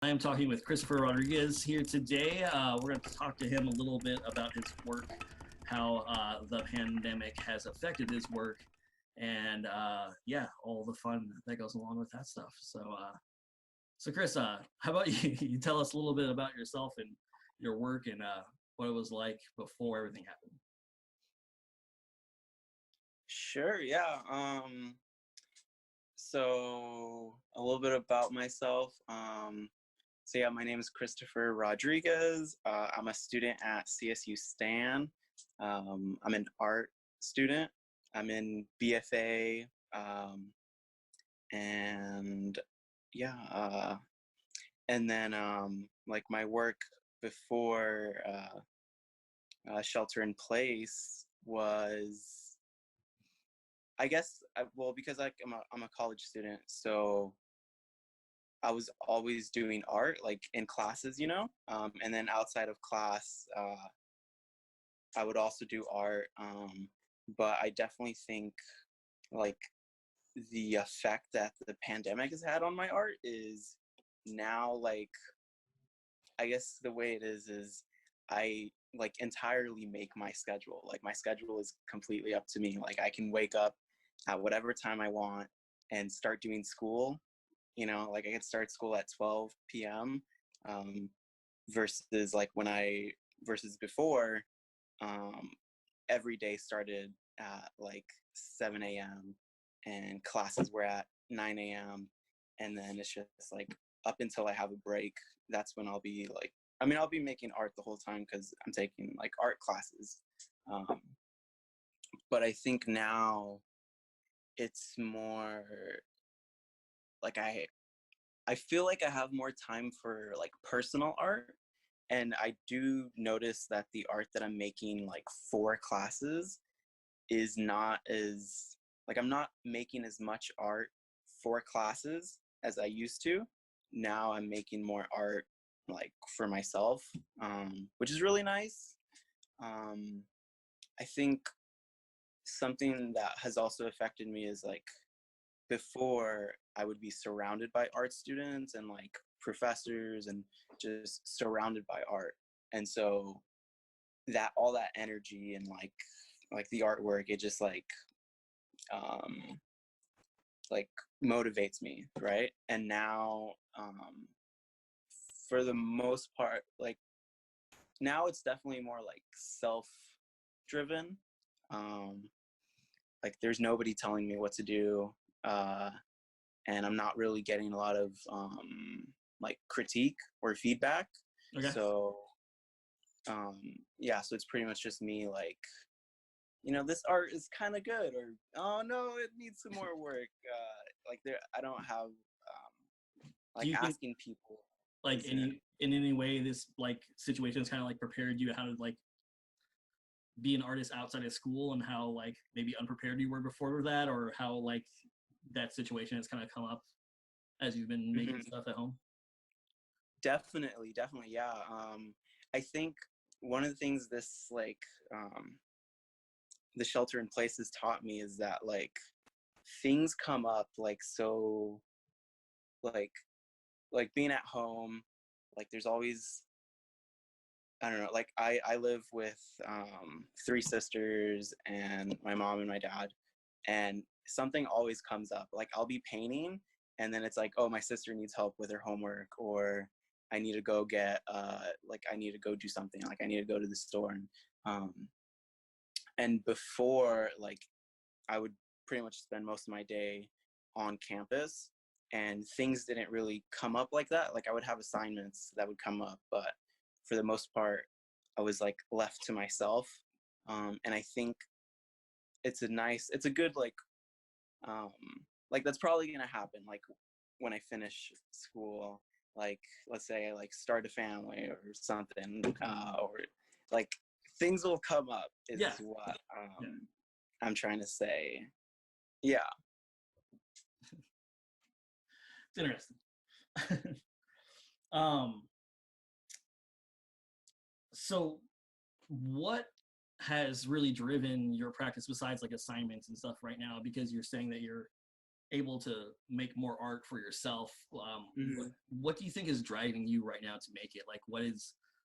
I am talking with Christopher Rodriguez here today. We're going to talk to him a little bit about his work, how the pandemic has affected his work, and yeah, all the fun that goes along with that stuff. So Chris, how about you? You tell us a little bit about yourself and your work and what it was like before everything happened. Sure, yeah. So a little bit about myself. So yeah, my name is Christopher Rodriguez. I'm a student at CSU Stan. I'm an art student. I'm in BFA. And yeah, and then like my work before shelter in place was, I guess, well, because I'm a college student, so I was always doing art, like in classes, and then outside of class, I would also do art. But I definitely think like the effect that the pandemic has had on my art is now, like, I guess the way it is I like entirely make my schedule. Like my schedule is completely up to me. Like I can wake up at whatever time I want and start doing school. Like I could start school at 12 p.m. Versus like versus before, um, every day started at like 7 a.m. and classes were at 9 a.m. And then it's just like up until I have a break, that's when I'll be like, I'll be making art the whole time because I'm taking like art classes. Um, but I think now it's more like I feel like I have more time for like personal art. And I do notice that the art that I'm making like for classes is not as, like, I'm not making as much art for classes as I used to. Now I'm making more art like for myself, which is really nice. I think something that has also affected me is like before I would be surrounded by art students and like professors and just surrounded by art. And so that all that energy and like the artwork, it just um like motivates me, right? And now for the most part, like now it's definitely more like self driven. um like there's nobody telling me what to do, uh and I'm not really getting a lot of like critique or feedback. Okay. So yeah, so it's pretty much just me like, this art is kind of good, or oh no, it needs some more work. Like there, I don't have Do like you think asking people like isn't. any way this like situation has kind of like prepared you how to like be an artist outside of school and how like maybe unprepared you were before that, or how like that situation has kind of come up as you've been making Mhm. stuff at home? Definitely, yeah. I think one of the things this like the shelter in place has taught me is that like things come up like so, like being at home, like there's always, I don't know, like I live with three sisters and my mom and my dad, and something always comes up. Like I'll be painting and then it's like, oh, my sister needs help with her homework, or I need to go get like I need to go do something, like I need to go to the store. Um and before, like I would pretty much spend most of my day on campus, and things didn't really come up like that. Like I would have assignments that would come up, but for the most part, I was like left to myself. And I think it's a good um, like that's probably gonna happen. Like when I finish school, like let's say I like start a family or something, or like things will come up. Yeah. Is what Yeah. I'm trying to say. Yeah. It's interesting. um so what has really driven your practice besides like assignments and stuff right now, because you're saying that you're able to make more art for yourself, Mm-hmm. what do you think is driving you right now to make it? Like, what is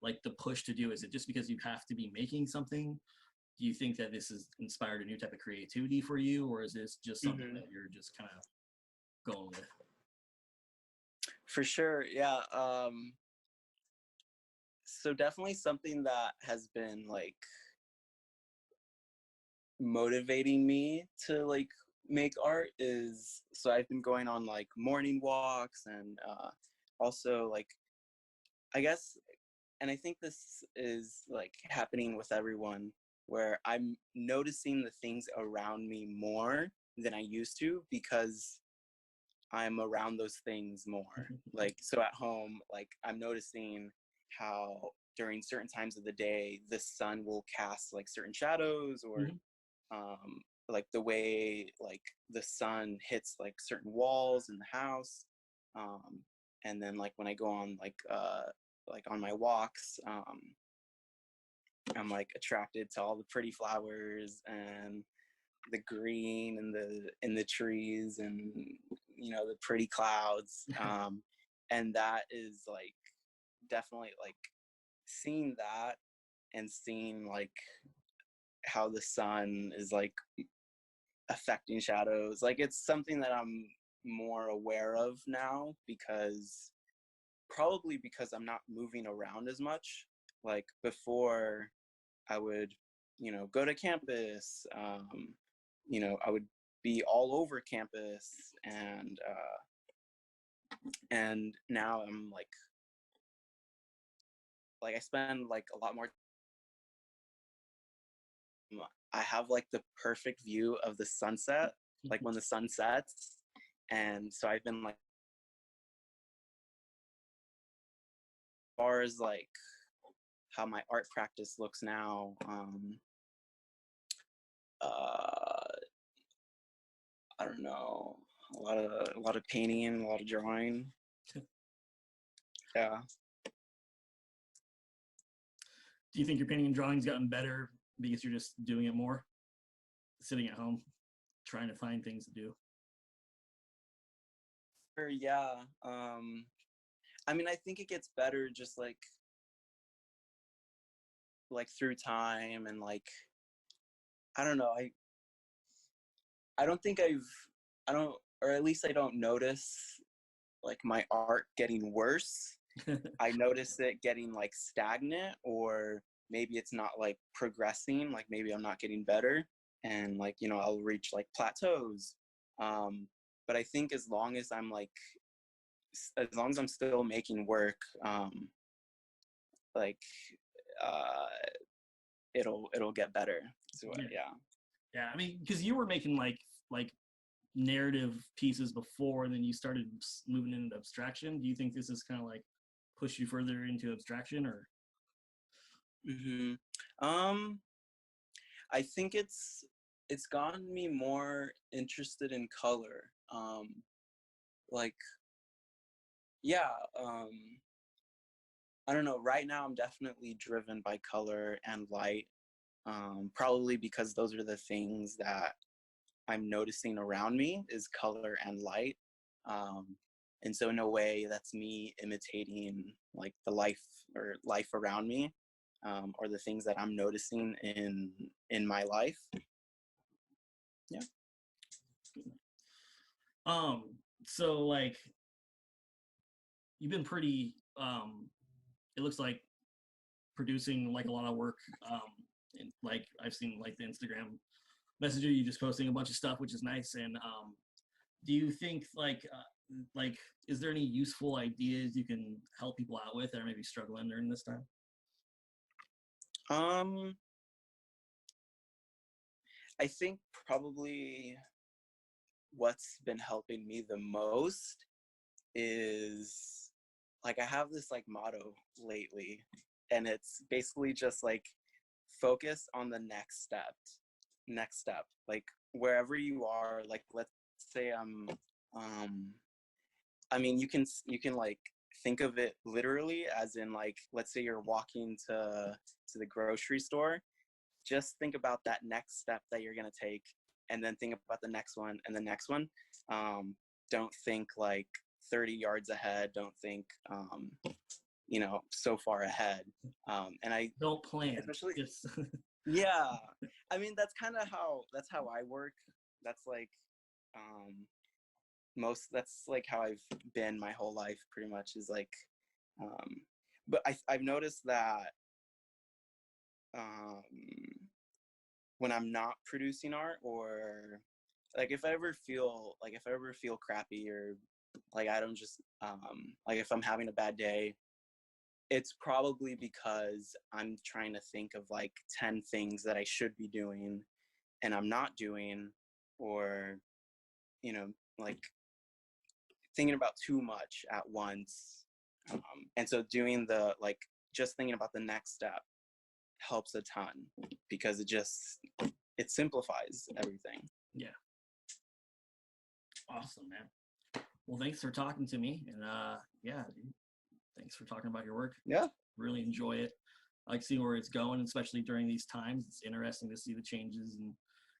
like the push to do? Is it just because you have to be making something? Do you think that this has inspired a new type of creativity for you, or is this just something Mm-hmm. that you're just kind of going with? For sure, yeah. So definitely something that has been like motivating me to like make art is, so I've been going on like morning walks and also like, I guess, and I think this is like happening with everyone, where I'm noticing the things around me more than I used to because I'm around those things more. Like, so at home, like I'm noticing how during certain times of the day the sun will cast like certain shadows, or Mhm. like the way like the sun hits like certain walls in the house. um, and then like when I go on like on my walks, I'm like attracted to all the pretty flowers and the green and the trees, and the pretty clouds. And that is like definitely like seeing that, and seeing like how the sun is like affecting shadows. Like it's something that I'm more aware of now, because probably because I'm not moving around as much. Like before, I would, go to campus. I would be all over campus, and now I'm like I spend like a lot more. I have like the perfect view of the sunset, like when the sun sets, and so I've been like, as far as like how my art practice looks now. Uh, I don't know, a lot of painting, a lot of drawing. Yeah. Do you think your painting and drawing's gotten better because you're just doing it more, sitting at home, trying to find things to do? Sure, yeah. I mean, I think it gets better just like through time, and like I don't know. I don't think I don't, or at least I don't notice like my art getting worse. I notice it getting like stagnant, or maybe it's not like progressing. Like maybe I'm not getting better, and like I'll reach like plateaus. But I think as long as I'm still making work, like uh, it'll get better. So Yeah, yeah. yeah. I mean, because you were making like narrative pieces before, and then you started moving into abstraction. Do you think this is kind of like push you further into abstraction, or? Hmm. Um, I think it's gotten me more interested in color. Like yeah, I don't know. Right now, I'm definitely driven by color and light. Probably because those are the things that I'm noticing around me, is color and light. Um, and so in a way, that's me imitating like the life around me, or the things that I'm noticing in my life. Yeah. Um, so like you've been pretty it looks like producing like a lot of work. And like I've seen like the Instagram messenger, you just posting a bunch of stuff, which is nice. And do you think like is there any useful ideas you can help people out with that are maybe struggling during this time? Um, I think probably what's been helping me the most is like I have this like motto lately, and it's basically just like focus on the next step, like wherever you are. Like let's say um I mean, you can like think of it literally, as in like let's say you're walking to the grocery store. Just think about that next step that you're going to take, and then think about the next one and the next one. Don't think like 30 yards ahead. Don't think, so far ahead. And I Don't plan. especially, Just yeah, I mean, that's how I work. That's like, that's like how I've been my whole life pretty much, is like, but I've noticed that, um, when I'm not producing art, or like if I ever feel crappy, or like I don't just, like if I'm having a bad day, it's probably because I'm trying to think of like 10 things that I should be doing and I'm not doing, or, like thinking about too much at once. And so doing just thinking about the next step helps a ton, because it simplifies everything. yeah. Awesome, man. Well, thanks for talking to me, and yeah, dude, thanks for talking about your work. Yeah. Really enjoy it. I like seeing where it's going, especially during these times. It's interesting to see the changes, and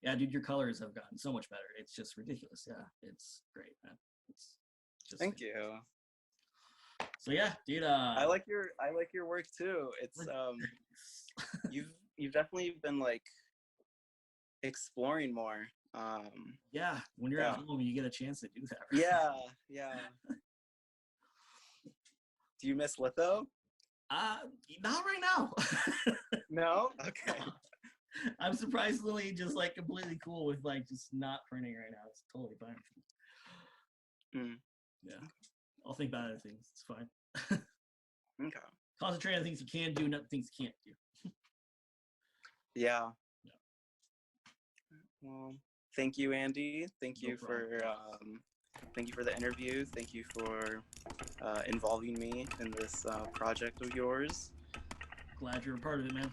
yeah, dude, your colors have gotten so much better. It's just ridiculous. Yeah, it's great, man. It's just Thank you. So yeah, dude. I like your work too. It's you've definitely been like exploring more. Yeah, when you're at home, you get a chance to do that. Right? Yeah. Do you miss litho? Not right now. No? Okay. I'm surprisingly just like completely cool with like just not printing right now. It's totally fine. Yeah. I'll think about other things. It's fine. Okay. Concentrate on things you can do, not things you can't do. Yeah. Well, thank you, Andy. Thank you for the interview. Thank you for involving me in this project of yours. Glad you're a part of it, man.